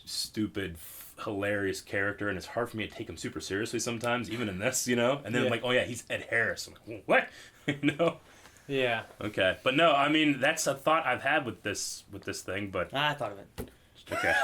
[SPEAKER 1] stupid, hilarious character, and it's hard for me to take him super seriously sometimes, even in this, And then I'm
[SPEAKER 2] Yeah.
[SPEAKER 1] like, oh yeah, he's Ed Harris. I'm like, what?
[SPEAKER 2] Yeah.
[SPEAKER 1] Okay, but no, I mean that's a thought I've had with this thing, but
[SPEAKER 4] I thought of it.
[SPEAKER 1] okay.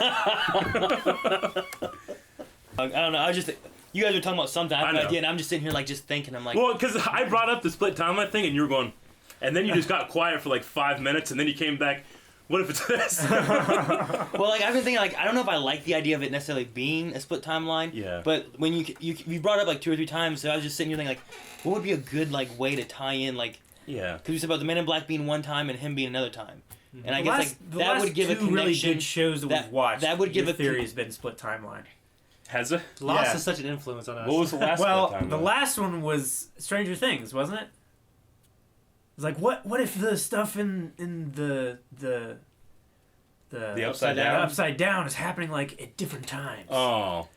[SPEAKER 4] I don't know. I was just you guys were talking about something. I
[SPEAKER 1] I
[SPEAKER 4] have no
[SPEAKER 1] know.
[SPEAKER 4] idea, and I'm just sitting here like just thinking. I'm like,
[SPEAKER 1] Well, because I brought up the split timeline thing, and you were going, and then you just got quiet for like 5 minutes, and then you came back. What if it's this?
[SPEAKER 4] well, like I've been thinking, like I don't know if I like the idea of it necessarily being a split timeline.
[SPEAKER 1] Yeah.
[SPEAKER 4] But when you brought it up like 2 or 3 times, so I was just sitting here thinking, like, what would be a good like way to tie in like.
[SPEAKER 1] Yeah.
[SPEAKER 4] Because you said about the Men in Black being one time and him being another time, and I guess like
[SPEAKER 3] the
[SPEAKER 4] that
[SPEAKER 3] last
[SPEAKER 4] would give a
[SPEAKER 3] 2
[SPEAKER 4] connection.
[SPEAKER 3] really good shows that we've watched.
[SPEAKER 4] That would give
[SPEAKER 3] your
[SPEAKER 4] a
[SPEAKER 3] theory has been split timeline.
[SPEAKER 1] Has it?
[SPEAKER 2] Lost
[SPEAKER 3] Yeah.
[SPEAKER 2] is such an influence on us.
[SPEAKER 1] What was the last
[SPEAKER 3] Well,
[SPEAKER 1] split timeline?
[SPEAKER 3] the last one was Stranger Things, wasn't it? It's like, what if the stuff in the
[SPEAKER 1] upside down?
[SPEAKER 3] upside down is happening like at different times?
[SPEAKER 1] Oh.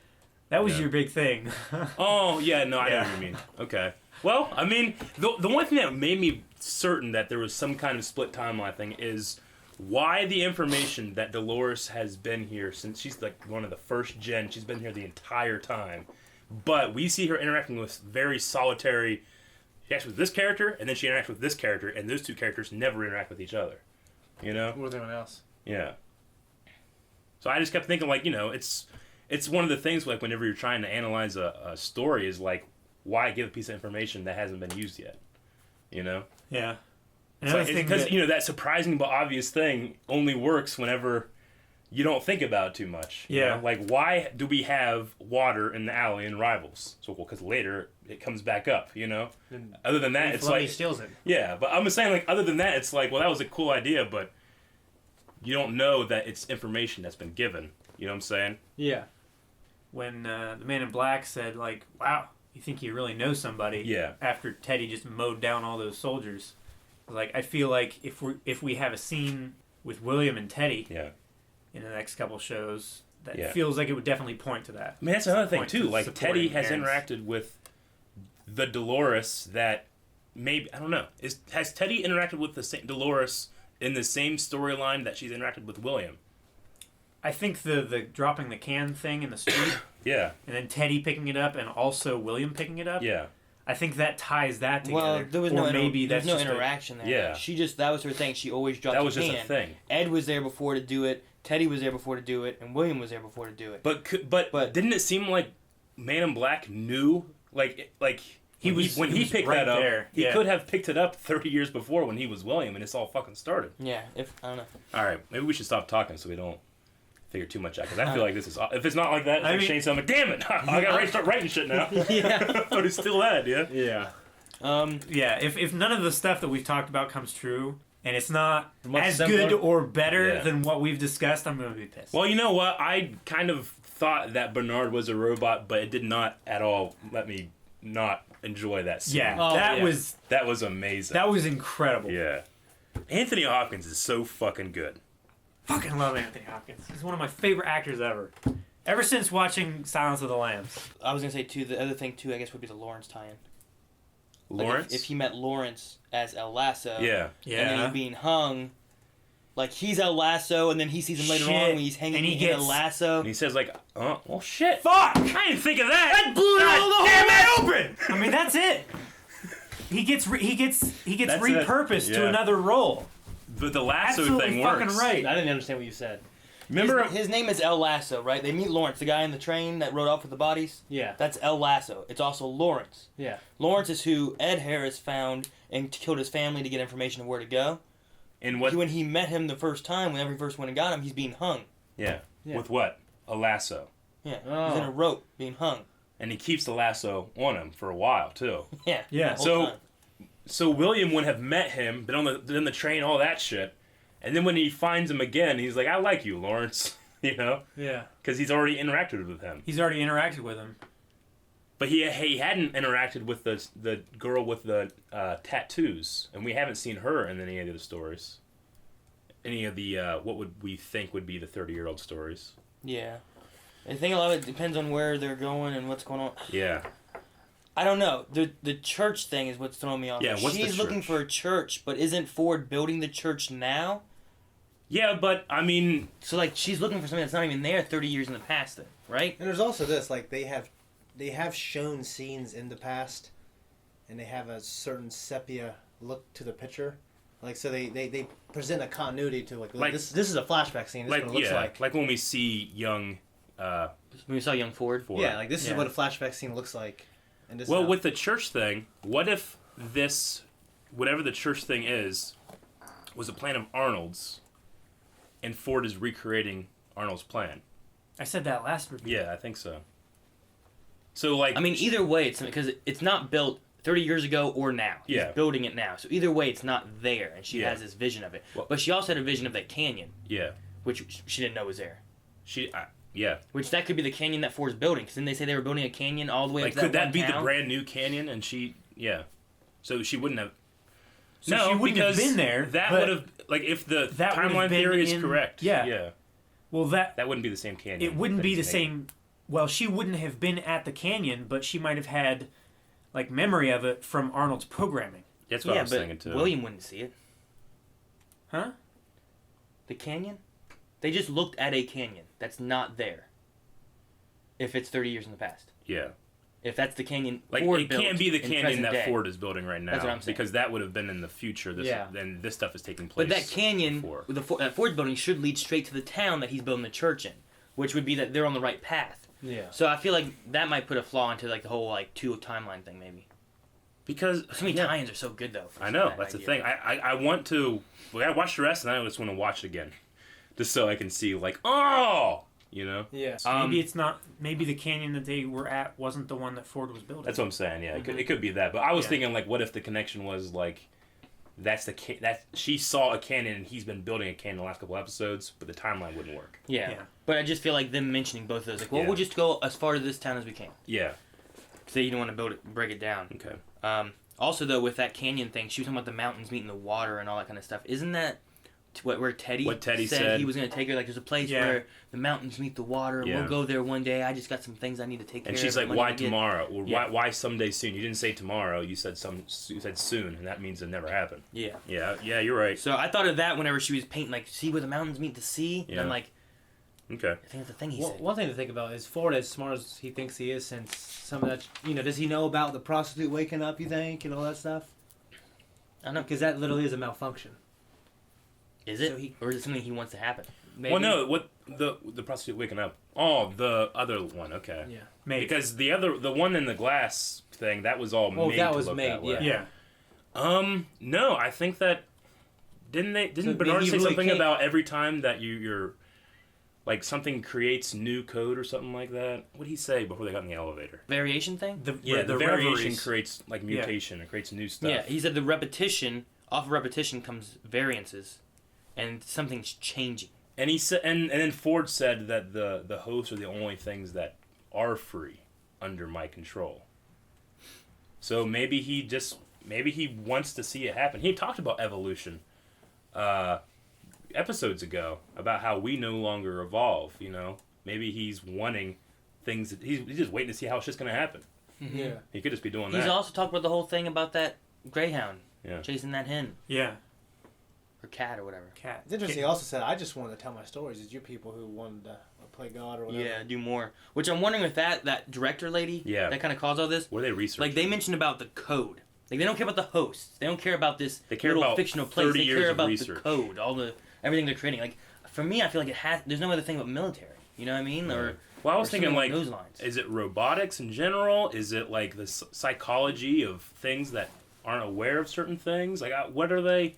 [SPEAKER 3] That was
[SPEAKER 1] Yeah.
[SPEAKER 3] your big thing.
[SPEAKER 1] Oh, yeah, no, I know
[SPEAKER 3] Yeah.
[SPEAKER 1] what you mean. Okay. Well, I mean, the one thing that made me certain that there was some kind of split timeline thing is why the information that Dolores has been here since she's like one of the first gen. She's been here the entire time. But we see her interacting with very solitary... She acts with this character, and then she interacts with this character, and those two characters never interact with each other. You know?
[SPEAKER 2] With anyone else.
[SPEAKER 1] Yeah. So I just kept thinking, like, you know, it's one of the things, like, whenever you're trying to analyze a story is, like, why give a piece of information that hasn't been used yet? You know?
[SPEAKER 3] Yeah.
[SPEAKER 1] Because, you know, that surprising but obvious thing only works whenever you don't think about it too much. You
[SPEAKER 3] Yeah.
[SPEAKER 1] know? Like, why do we have water in the alley in Rivals? So, well, because later it comes back up, you know?
[SPEAKER 2] And
[SPEAKER 1] Other than that, it's
[SPEAKER 2] Filoni
[SPEAKER 1] like...
[SPEAKER 2] steals it.
[SPEAKER 1] Yeah, but I'm just saying, like, other than that, it's like, well, that was a cool idea, but you don't know that it's information that's been given. You know what I'm saying?
[SPEAKER 2] Yeah.
[SPEAKER 3] When the Man in Black said, like, wow, you think you really know somebody?
[SPEAKER 1] Yeah.
[SPEAKER 3] After Teddy just mowed down all those soldiers. Like, I feel like if we have a scene with William and Teddy
[SPEAKER 1] Yeah.
[SPEAKER 3] in the next couple shows, that
[SPEAKER 1] Yeah.
[SPEAKER 3] feels like it would definitely point to that.
[SPEAKER 1] I mean, that's another thing,
[SPEAKER 3] Point
[SPEAKER 1] too.
[SPEAKER 3] to
[SPEAKER 1] Like, Teddy
[SPEAKER 3] supporting
[SPEAKER 1] has
[SPEAKER 3] parents.
[SPEAKER 1] interacted with the Dolores that maybe... I don't know. Has Teddy interacted with the same Dolores in the same storyline that she's interacted with William?
[SPEAKER 3] I think the dropping the can thing in the street,
[SPEAKER 1] Yeah.
[SPEAKER 3] and then Teddy picking it up, and also William picking it up.
[SPEAKER 1] Yeah.
[SPEAKER 3] I think that ties that together.
[SPEAKER 4] Well, there was
[SPEAKER 3] or
[SPEAKER 4] no
[SPEAKER 3] maybe
[SPEAKER 4] there was no
[SPEAKER 3] that's just
[SPEAKER 4] interaction there.
[SPEAKER 1] Yeah.
[SPEAKER 4] She just that was her thing. She always dropped
[SPEAKER 1] That was
[SPEAKER 4] the
[SPEAKER 1] just
[SPEAKER 4] can.
[SPEAKER 1] a thing.
[SPEAKER 4] Ed was there before to do it. Teddy was there before to do it, and William was there before to do it.
[SPEAKER 1] But didn't it seem like Man in Black knew, like
[SPEAKER 3] He
[SPEAKER 1] when
[SPEAKER 3] was-
[SPEAKER 1] when
[SPEAKER 3] he
[SPEAKER 1] he
[SPEAKER 3] was
[SPEAKER 1] picked
[SPEAKER 3] right
[SPEAKER 1] that up,
[SPEAKER 3] there.
[SPEAKER 1] he
[SPEAKER 3] Yeah.
[SPEAKER 1] could have picked it up 30 years before when he was William, and it's all fucking started.
[SPEAKER 4] Yeah, if I don't know.
[SPEAKER 1] All right, maybe we should stop talking so we don't figure too much out. Because I feel like this is if it's not like that, it's
[SPEAKER 3] I
[SPEAKER 1] like
[SPEAKER 3] mean-
[SPEAKER 1] Shane's like, damn it, I gotta start writing shit now.
[SPEAKER 4] Yeah.
[SPEAKER 1] But it's still that, yeah.
[SPEAKER 2] Yeah.
[SPEAKER 3] Yeah, if none of the stuff that we've talked about comes true, and it's not
[SPEAKER 2] Much
[SPEAKER 3] as
[SPEAKER 2] simpler.
[SPEAKER 3] good or better
[SPEAKER 1] Yeah.
[SPEAKER 3] than what we've discussed, I'm going to be pissed.
[SPEAKER 1] Well, you know what? I kind of thought that Bernard was a robot, but it did not at all let me not enjoy that scene.
[SPEAKER 3] yeah,
[SPEAKER 2] Oh,
[SPEAKER 3] that
[SPEAKER 2] yeah.
[SPEAKER 3] was
[SPEAKER 1] amazing.
[SPEAKER 3] that was incredible.
[SPEAKER 1] Yeah. Anthony Hopkins is so fucking good.
[SPEAKER 3] Fucking love Anthony Hopkins. He's one of my favorite actors ever. Ever since watching Silence of the Lambs.
[SPEAKER 4] I was gonna say too. The other thing too, I guess, would be the Lawrence tie-in. Like,
[SPEAKER 1] Lawrence?
[SPEAKER 4] if he met Lawrence as El Lasso.
[SPEAKER 1] Yeah.
[SPEAKER 4] And then he's being hung. Like he's El Lasso, and then he sees him later
[SPEAKER 3] Shit.
[SPEAKER 4] on when he's hanging
[SPEAKER 3] And he
[SPEAKER 4] in
[SPEAKER 3] gets-
[SPEAKER 4] a lasso.
[SPEAKER 1] And he says like, oh, well, shit.
[SPEAKER 3] Fuck!
[SPEAKER 1] I didn't think of that.
[SPEAKER 3] That blew
[SPEAKER 1] God
[SPEAKER 3] the
[SPEAKER 1] damn
[SPEAKER 3] whole
[SPEAKER 1] it!
[SPEAKER 3] open. I mean, that's it. He gets
[SPEAKER 1] That's
[SPEAKER 3] repurposed
[SPEAKER 1] it.
[SPEAKER 3] to
[SPEAKER 1] Yeah.
[SPEAKER 3] another role.
[SPEAKER 1] But the lasso
[SPEAKER 3] Absolutely
[SPEAKER 1] thing
[SPEAKER 3] fucking
[SPEAKER 1] works.
[SPEAKER 3] right.
[SPEAKER 2] I didn't understand what you said.
[SPEAKER 1] Remember?
[SPEAKER 4] His name is El Lasso, right? They meet Lawrence, the guy in the train that rode off with the bodies.
[SPEAKER 2] Yeah.
[SPEAKER 4] That's El Lasso. It's also Lawrence.
[SPEAKER 2] Yeah.
[SPEAKER 4] Lawrence is who Ed Harris found and killed his family to get information of where to go.
[SPEAKER 1] And what?
[SPEAKER 4] When he met him the first time, whenever he first went and got him, he's being hung.
[SPEAKER 1] Yeah.
[SPEAKER 2] Yeah.
[SPEAKER 1] With what? A lasso.
[SPEAKER 4] Yeah.
[SPEAKER 2] Oh.
[SPEAKER 4] He's in a rope being hung.
[SPEAKER 1] And he keeps the lasso on him for a while too.
[SPEAKER 4] Yeah.
[SPEAKER 3] Yeah.
[SPEAKER 4] the whole
[SPEAKER 1] So-
[SPEAKER 4] time.
[SPEAKER 1] So William would have met him, been on the train, all that shit. And then when he finds him again, he's like, I like you, Lawrence. You know?
[SPEAKER 3] Yeah.
[SPEAKER 1] Because he's already interacted with him.
[SPEAKER 3] He's already interacted with him.
[SPEAKER 1] But he hadn't interacted with the girl with the tattoos. And we haven't seen her in any of the stories. Any of the, what would we think would be the 30-year-old stories.
[SPEAKER 4] Yeah. I think a lot of it depends on where they're going and what's going on.
[SPEAKER 1] Yeah.
[SPEAKER 4] I don't know. The church thing is what's throwing me off.
[SPEAKER 1] Yeah, what's the
[SPEAKER 4] She's looking
[SPEAKER 1] church?
[SPEAKER 4] for a church, but isn't Ford building the church now?
[SPEAKER 1] Yeah, but, I mean...
[SPEAKER 4] So, like, she's looking for something that's not even there 30 years in the past, then, right?
[SPEAKER 2] And there's also this, like, they have shown scenes in the past, and they have a certain sepia look to the picture. Like, so they present a continuity to, like this is a flashback scene. This is what it looks like.
[SPEAKER 1] Like when we see young...
[SPEAKER 4] When we saw young Ford.
[SPEAKER 2] Yeah, like, this
[SPEAKER 3] Yeah.
[SPEAKER 2] is what a flashback scene looks like. And this
[SPEAKER 1] Well,
[SPEAKER 2] is how-
[SPEAKER 1] with the church thing, what if this, whatever the church thing is, was a plan of Arnold's, and Ford is recreating Arnold's plan?
[SPEAKER 3] I said that last review.
[SPEAKER 1] Yeah, I think so. So, like...
[SPEAKER 4] I mean, either way, it's because it's not built 30 years ago or now. He's
[SPEAKER 1] Yeah.
[SPEAKER 4] building it now. So either way, it's not there, and she
[SPEAKER 1] Yeah.
[SPEAKER 4] has this vision of it.
[SPEAKER 1] Well-
[SPEAKER 4] But she also had a vision of that canyon,
[SPEAKER 1] Yeah.
[SPEAKER 4] which she didn't know was there.
[SPEAKER 1] Yeah.
[SPEAKER 4] Which that could be the canyon that Ford's building. Because then they say they were building a canyon all the way
[SPEAKER 1] Like,
[SPEAKER 4] up to
[SPEAKER 1] could that
[SPEAKER 4] one
[SPEAKER 1] be the
[SPEAKER 4] town.
[SPEAKER 1] brand new canyon? And she... Yeah. So she wouldn't have...
[SPEAKER 3] So
[SPEAKER 1] no,
[SPEAKER 3] she wouldn't have
[SPEAKER 1] because
[SPEAKER 3] been there.
[SPEAKER 1] That
[SPEAKER 3] but
[SPEAKER 1] would have, like, if the
[SPEAKER 3] that would have
[SPEAKER 1] timeline
[SPEAKER 3] been
[SPEAKER 1] theory is
[SPEAKER 3] in-
[SPEAKER 1] correct.
[SPEAKER 3] yeah.
[SPEAKER 1] Yeah.
[SPEAKER 3] Well, that
[SPEAKER 1] That wouldn't be the same canyon.
[SPEAKER 3] it wouldn't be the
[SPEAKER 1] things, maybe.
[SPEAKER 3] same. Well, she wouldn't have been at the canyon, but she might have had like memory of it from Arnold's programming.
[SPEAKER 1] That's what I
[SPEAKER 4] Yeah,
[SPEAKER 1] was
[SPEAKER 4] but
[SPEAKER 1] thinking too.
[SPEAKER 4] William wouldn't see it.
[SPEAKER 3] Huh?
[SPEAKER 4] The canyon? They just looked at a canyon that's not there. If it's 30 years in the past.
[SPEAKER 1] Yeah.
[SPEAKER 4] If that's the canyon
[SPEAKER 1] Like,
[SPEAKER 4] Ford
[SPEAKER 1] it
[SPEAKER 4] built
[SPEAKER 1] can't be the
[SPEAKER 4] in
[SPEAKER 1] canyon
[SPEAKER 4] present
[SPEAKER 1] that
[SPEAKER 4] day.
[SPEAKER 1] Ford is building right now.
[SPEAKER 4] That's what I'm saying.
[SPEAKER 1] Because that would have been in the future. Then this stuff is taking place.
[SPEAKER 4] But that canyon
[SPEAKER 1] before.
[SPEAKER 4] that Ford's building should lead straight to the town that he's building the church in, which would be that they're on the right path.
[SPEAKER 2] Yeah.
[SPEAKER 4] So I feel like that might put a flaw into like the whole like two timeline thing maybe.
[SPEAKER 1] Because
[SPEAKER 4] So many tie-ins are so good though. for
[SPEAKER 1] I know,
[SPEAKER 4] that
[SPEAKER 1] that's the
[SPEAKER 4] idea.
[SPEAKER 1] thing. I want to. Well, I watched the rest, and I just want to watch it again, just so I can see like, oh, you know.
[SPEAKER 2] Yeah.
[SPEAKER 3] Maybe it's not. Maybe the canyon that they were at wasn't the one that Ford was building.
[SPEAKER 1] That's what I'm saying. Yeah, it could be that. But I was
[SPEAKER 3] Yeah.
[SPEAKER 1] thinking like, what if the connection was like, that she saw a canyon and he's been building a canyon the last couple episodes, but the timeline wouldn't work.
[SPEAKER 4] Yeah.
[SPEAKER 3] Yeah.
[SPEAKER 4] But I just feel like them mentioning both of those, like, well,
[SPEAKER 1] Yeah.
[SPEAKER 4] we'll just go as far to this town as we can.
[SPEAKER 1] Yeah.
[SPEAKER 4] So you don't want to break it down.
[SPEAKER 1] Okay.
[SPEAKER 4] Also, though, with that canyon thing, she was talking about the mountains meeting the water and all that kind of stuff. Isn't that where Teddy,
[SPEAKER 1] What Teddy said.
[SPEAKER 4] he was going to take her? Like, there's a place
[SPEAKER 3] Yeah.
[SPEAKER 4] where the mountains meet the water.
[SPEAKER 1] Yeah.
[SPEAKER 4] We'll go there one day. I just got some things I need to take care
[SPEAKER 1] And
[SPEAKER 4] of.
[SPEAKER 1] she's like,
[SPEAKER 4] money
[SPEAKER 1] "Why
[SPEAKER 4] to get."
[SPEAKER 1] tomorrow? Or
[SPEAKER 4] Yeah.
[SPEAKER 1] why someday soon? You didn't say tomorrow. You said soon, and that means it never happened."
[SPEAKER 4] Yeah.
[SPEAKER 1] Yeah, you're right.
[SPEAKER 4] So I thought of that whenever she was painting, like, see where the mountains meet the sea? And
[SPEAKER 1] Yeah.
[SPEAKER 4] I'm like,
[SPEAKER 1] Okay.
[SPEAKER 4] I think that's the thing he
[SPEAKER 2] Well,
[SPEAKER 4] said.
[SPEAKER 2] one thing to think about is Ford, as smart as he thinks he is, since some of that, does he know about the prostitute waking up, you think, and all that stuff?
[SPEAKER 4] I don't know.
[SPEAKER 2] Because that literally is a malfunction.
[SPEAKER 4] Is it?
[SPEAKER 2] So he-
[SPEAKER 4] Or is it something he wants to happen?
[SPEAKER 2] Maybe.
[SPEAKER 1] Well, no. What the prostitute waking up? Oh, the other one. Okay.
[SPEAKER 2] Yeah.
[SPEAKER 3] Maybe.
[SPEAKER 1] Because the one in the glass thing, that was all
[SPEAKER 2] Well,
[SPEAKER 1] made
[SPEAKER 2] that
[SPEAKER 1] to
[SPEAKER 2] was
[SPEAKER 1] look
[SPEAKER 2] made,
[SPEAKER 1] that way.
[SPEAKER 3] Yeah.
[SPEAKER 1] No, I think that didn't
[SPEAKER 2] So
[SPEAKER 1] Bernard
[SPEAKER 2] maybe
[SPEAKER 1] say
[SPEAKER 2] you really
[SPEAKER 1] something
[SPEAKER 2] can't-
[SPEAKER 1] about every time that you're like something creates new code or something like that? What did he say before they got in the elevator?
[SPEAKER 4] Variation thing?
[SPEAKER 3] The
[SPEAKER 1] variation
[SPEAKER 3] reveries.
[SPEAKER 1] creates like mutation. It creates new stuff.
[SPEAKER 4] Yeah, he said the repetition, off of repetition comes variances, and something's changing.
[SPEAKER 1] And he said, and then Ford said that the hosts are the only things that are under my control. So maybe he wants to see it happen. He talked about evolution episodes ago about how we no longer evolve. Maybe he's wanting things that he's just waiting to see how it's just going to happen.
[SPEAKER 2] Yeah.
[SPEAKER 1] He could just be doing
[SPEAKER 4] He's
[SPEAKER 1] that.
[SPEAKER 4] also talked about the whole thing about that greyhound
[SPEAKER 1] Yeah.
[SPEAKER 4] chasing that hen
[SPEAKER 3] Yeah.
[SPEAKER 4] or cat or whatever.
[SPEAKER 3] Cat.
[SPEAKER 2] It's interesting. He also said, I just wanted to tell my stories. It's you people who wanted to play God or whatever.
[SPEAKER 4] Yeah, do more. Which I'm wondering with that director lady.
[SPEAKER 1] Yeah.
[SPEAKER 4] That kind of caused all this.
[SPEAKER 1] What are they researching?
[SPEAKER 4] Like they mentioned about the code. Like they don't care about the hosts. They don't care about this
[SPEAKER 1] They care
[SPEAKER 4] little
[SPEAKER 1] about
[SPEAKER 4] fictional place.
[SPEAKER 1] 30
[SPEAKER 4] They
[SPEAKER 1] years
[SPEAKER 4] care
[SPEAKER 1] of
[SPEAKER 4] about
[SPEAKER 1] research.
[SPEAKER 4] the code, everything they're creating. Like for me, I feel like there's no other thing but military. You know what I mean? Or
[SPEAKER 1] Well, I was
[SPEAKER 4] or
[SPEAKER 1] thinking,
[SPEAKER 4] something
[SPEAKER 1] like,
[SPEAKER 4] along those lines.
[SPEAKER 1] is it robotics in general? Is it, like, the psychology of things that aren't aware of certain things? Like, what are they...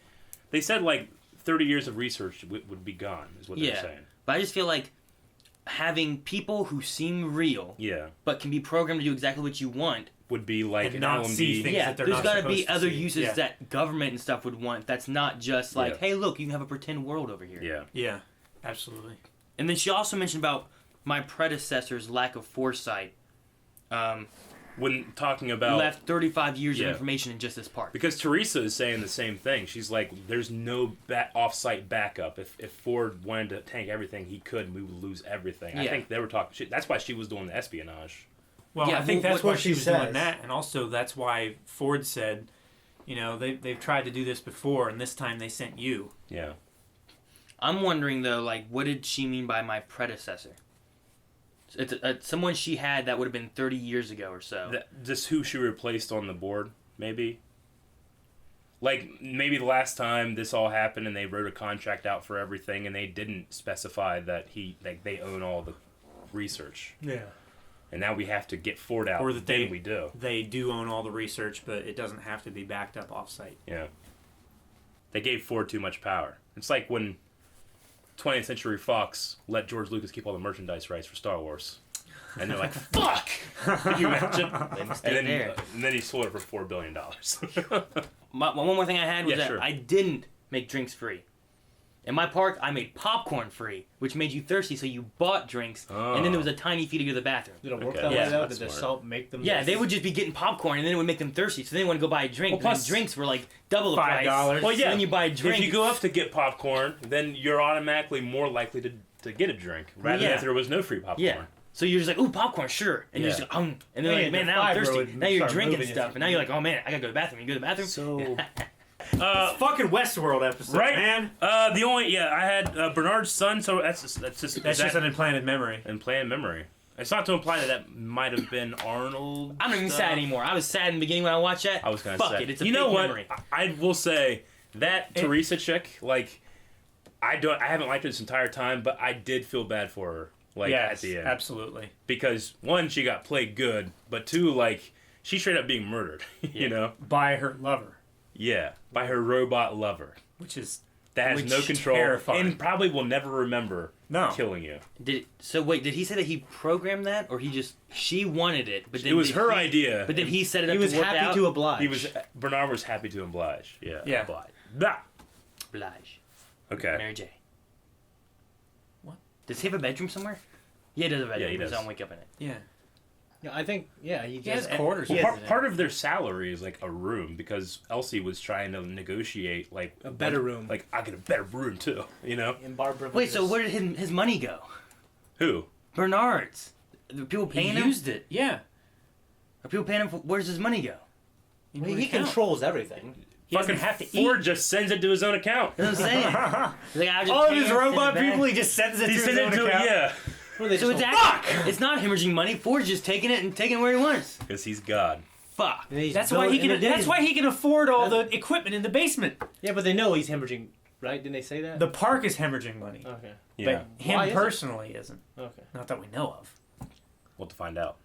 [SPEAKER 1] They said, like, 30 years of research would be gone, is what they're saying.
[SPEAKER 4] But I just feel like having people who seem real,
[SPEAKER 1] Yeah.
[SPEAKER 4] but can be programmed to do exactly what you want.
[SPEAKER 1] Would be, like,
[SPEAKER 3] And
[SPEAKER 1] an
[SPEAKER 3] not
[SPEAKER 1] LMD...
[SPEAKER 3] see things
[SPEAKER 4] Yeah,
[SPEAKER 3] that they're
[SPEAKER 4] there's
[SPEAKER 3] not
[SPEAKER 4] got to
[SPEAKER 3] supposed
[SPEAKER 4] be
[SPEAKER 3] to
[SPEAKER 4] other
[SPEAKER 3] see.
[SPEAKER 4] uses
[SPEAKER 3] Yeah.
[SPEAKER 4] that government and stuff would want. That's not just like,
[SPEAKER 1] Yeah.
[SPEAKER 4] hey, look, you can have a pretend world over here.
[SPEAKER 1] Yeah.
[SPEAKER 3] Yeah. Absolutely.
[SPEAKER 4] And then she also mentioned about my predecessor's lack of foresight.
[SPEAKER 1] When talking about...
[SPEAKER 4] Left 35 years
[SPEAKER 1] Yeah.
[SPEAKER 4] of information in just this part.
[SPEAKER 1] Because Teresa is saying the same thing. She's like, there's no off-site backup. If Ford wanted to tank everything, he could, and we would lose everything. I
[SPEAKER 4] Yeah.
[SPEAKER 1] think they were talking... That's why she was doing the espionage.
[SPEAKER 3] Well,
[SPEAKER 4] Yeah,
[SPEAKER 3] I think
[SPEAKER 4] well,
[SPEAKER 3] that's
[SPEAKER 2] what
[SPEAKER 3] why she
[SPEAKER 2] she
[SPEAKER 3] was
[SPEAKER 2] says.
[SPEAKER 3] doing that, and also that's why Ford said, they've tried to do this before, and this time they sent you.
[SPEAKER 1] Yeah.
[SPEAKER 4] I'm wondering, though, like, what did she mean by my predecessor? It's someone she had that would have been 30 years ago or so.
[SPEAKER 1] Just who she replaced on the board, maybe. Like, maybe the last time this all happened and they wrote a contract out for everything and they didn't specify that they own all the research.
[SPEAKER 2] Yeah.
[SPEAKER 1] And now we have to get Ford out,
[SPEAKER 3] Or that
[SPEAKER 1] then we do.
[SPEAKER 3] They do own all the research, but it doesn't have to be backed up off-site.
[SPEAKER 1] Yeah. They gave Ford too much power. It's like when 20th Century Fox let George Lucas keep all the merchandise rights for Star Wars. And they're like, fuck! Can you imagine? And then he sold it for $4 billion.
[SPEAKER 4] One more thing I had was
[SPEAKER 1] Yeah,
[SPEAKER 4] that
[SPEAKER 1] sure.
[SPEAKER 4] I didn't make drinks free. In my park, I made popcorn free, which made you thirsty, so you bought drinks, and then there was a tiny fee to go to the bathroom.
[SPEAKER 2] Did it work
[SPEAKER 1] Okay.
[SPEAKER 2] that
[SPEAKER 4] Yeah.
[SPEAKER 2] way though?
[SPEAKER 1] That's
[SPEAKER 2] Did the
[SPEAKER 1] smart.
[SPEAKER 2] salt make them?
[SPEAKER 4] Yeah, they would just be getting popcorn, and then it would make them thirsty, so they want to go buy a drink.
[SPEAKER 1] Well, plus-
[SPEAKER 4] and drinks were like double the price.
[SPEAKER 3] $5.
[SPEAKER 1] Well, yeah.
[SPEAKER 4] So then you buy a drink.
[SPEAKER 1] If you go up to get popcorn, then you're automatically more likely to get a drink rather than
[SPEAKER 4] Yeah.
[SPEAKER 1] if there was no free popcorn.
[SPEAKER 4] Yeah. So you're just like, ooh, popcorn, sure. And you're just like, and then
[SPEAKER 2] Yeah,
[SPEAKER 4] like, man,
[SPEAKER 2] the
[SPEAKER 4] now I'm
[SPEAKER 2] fiber
[SPEAKER 4] thirsty.
[SPEAKER 2] would
[SPEAKER 4] Now you're
[SPEAKER 2] start
[SPEAKER 4] drinking
[SPEAKER 2] moving if
[SPEAKER 4] stuff,
[SPEAKER 2] you-
[SPEAKER 4] and now you're like, oh man, I gotta go to the bathroom. You go to the bathroom?
[SPEAKER 1] So,
[SPEAKER 3] Fucking Westworld episode,
[SPEAKER 1] right?
[SPEAKER 3] man.
[SPEAKER 1] The only I had Bernard's son, so that's just
[SPEAKER 3] That's just an implanted memory.
[SPEAKER 1] implanted memory. It's not to imply that might have been Arnold.
[SPEAKER 4] I'm not even sad anymore. I was sad in the beginning when I watched that.
[SPEAKER 1] I was gonna
[SPEAKER 4] Fuck
[SPEAKER 1] say,
[SPEAKER 4] it, it's a
[SPEAKER 1] you know
[SPEAKER 4] fake
[SPEAKER 1] what?
[SPEAKER 4] memory.
[SPEAKER 1] I will say that Teresa chick, like, I haven't liked her this entire time, but I did feel bad for her, like
[SPEAKER 3] Yes,
[SPEAKER 1] at the end,
[SPEAKER 3] absolutely.
[SPEAKER 1] because one, she got played good, but two, like, she straight up being murdered, you know?
[SPEAKER 3] By her lover,
[SPEAKER 1] Yeah, by her robot lover
[SPEAKER 3] which is
[SPEAKER 1] that has no control
[SPEAKER 3] terrifying.
[SPEAKER 1] and probably will never remember killing you.
[SPEAKER 4] Did he say that he programmed that, or she wanted it, but then
[SPEAKER 1] It was
[SPEAKER 4] did
[SPEAKER 1] her
[SPEAKER 4] he-
[SPEAKER 1] idea.
[SPEAKER 4] But then he set it up
[SPEAKER 2] He was
[SPEAKER 4] to work
[SPEAKER 2] happy
[SPEAKER 4] out?
[SPEAKER 2] to oblige.
[SPEAKER 1] Bernard was happy to oblige. Yeah.
[SPEAKER 3] Yeah.
[SPEAKER 1] Oblige. Blah.
[SPEAKER 4] Oblige.
[SPEAKER 1] Okay.
[SPEAKER 4] Mary J.
[SPEAKER 3] What?
[SPEAKER 4] Does he have a bedroom somewhere? Yeah, he does have a bedroom.
[SPEAKER 1] Yeah, he does.
[SPEAKER 4] So I don't wake up in it.
[SPEAKER 3] Yeah.
[SPEAKER 2] Yeah, I think he
[SPEAKER 3] has
[SPEAKER 2] has
[SPEAKER 3] quarters.
[SPEAKER 2] He
[SPEAKER 1] Well,
[SPEAKER 2] has
[SPEAKER 1] part of their salary is like a room because Elsie was trying to negotiate like
[SPEAKER 2] a better room.
[SPEAKER 1] Like I get a better room too, you know?
[SPEAKER 2] in Barbara.
[SPEAKER 4] Wait, so where did his money go?
[SPEAKER 1] Who?
[SPEAKER 4] Bernard's. The people
[SPEAKER 3] He
[SPEAKER 4] paying him?
[SPEAKER 3] used it. Yeah.
[SPEAKER 4] Are people paying him? Where's his money go?
[SPEAKER 2] He controls everything.
[SPEAKER 3] He doesn't
[SPEAKER 1] Fucking
[SPEAKER 3] have to
[SPEAKER 1] Ford
[SPEAKER 3] eat.
[SPEAKER 1] just sends it to his own account.
[SPEAKER 4] That's what I'm saying. He's like, I just
[SPEAKER 3] All of
[SPEAKER 4] pay
[SPEAKER 3] his
[SPEAKER 4] him, send
[SPEAKER 3] robot
[SPEAKER 4] it back.
[SPEAKER 3] people, he just sends it
[SPEAKER 1] He
[SPEAKER 3] to
[SPEAKER 1] sent
[SPEAKER 3] his
[SPEAKER 1] it
[SPEAKER 3] own
[SPEAKER 1] to
[SPEAKER 3] account.
[SPEAKER 1] yeah,
[SPEAKER 2] What are they
[SPEAKER 4] So it's
[SPEAKER 2] just-
[SPEAKER 4] actually, it's not hemorrhaging money. Ford's just taking it and taking it where he wants.
[SPEAKER 1] because he's God.
[SPEAKER 4] Fuck.
[SPEAKER 2] And he's
[SPEAKER 3] That's why he
[SPEAKER 2] building-
[SPEAKER 3] can.
[SPEAKER 2] and
[SPEAKER 3] That's why he can afford all the equipment in the basement.
[SPEAKER 2] Yeah, but they know he's hemorrhaging, right? Didn't they say that?
[SPEAKER 3] The park is hemorrhaging money,
[SPEAKER 2] Okay.
[SPEAKER 1] Yeah.
[SPEAKER 3] but him
[SPEAKER 2] Why is it?
[SPEAKER 3] personally isn't.
[SPEAKER 2] Okay.
[SPEAKER 3] Not that we know of.
[SPEAKER 1] We'll have to find out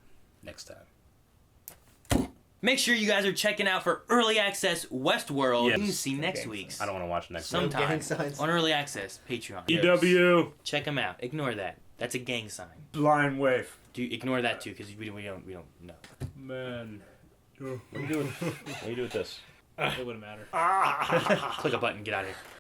[SPEAKER 1] next time.
[SPEAKER 4] Make sure you guys are checking out for early access Westworld.
[SPEAKER 1] Yes.
[SPEAKER 4] You can see next
[SPEAKER 3] Okay.
[SPEAKER 4] week's
[SPEAKER 1] I don't want to watch it next
[SPEAKER 2] Gang
[SPEAKER 4] sometime
[SPEAKER 2] signs.
[SPEAKER 4] on early access Patreon.
[SPEAKER 1] EW.
[SPEAKER 4] Check them out. Ignore that. That's a gang sign.
[SPEAKER 3] Blind wave.
[SPEAKER 4] Do you ignore that too? Because we don't know.
[SPEAKER 1] Man. What do you do with this?
[SPEAKER 2] It wouldn't matter.
[SPEAKER 4] Click a button. Get out of here.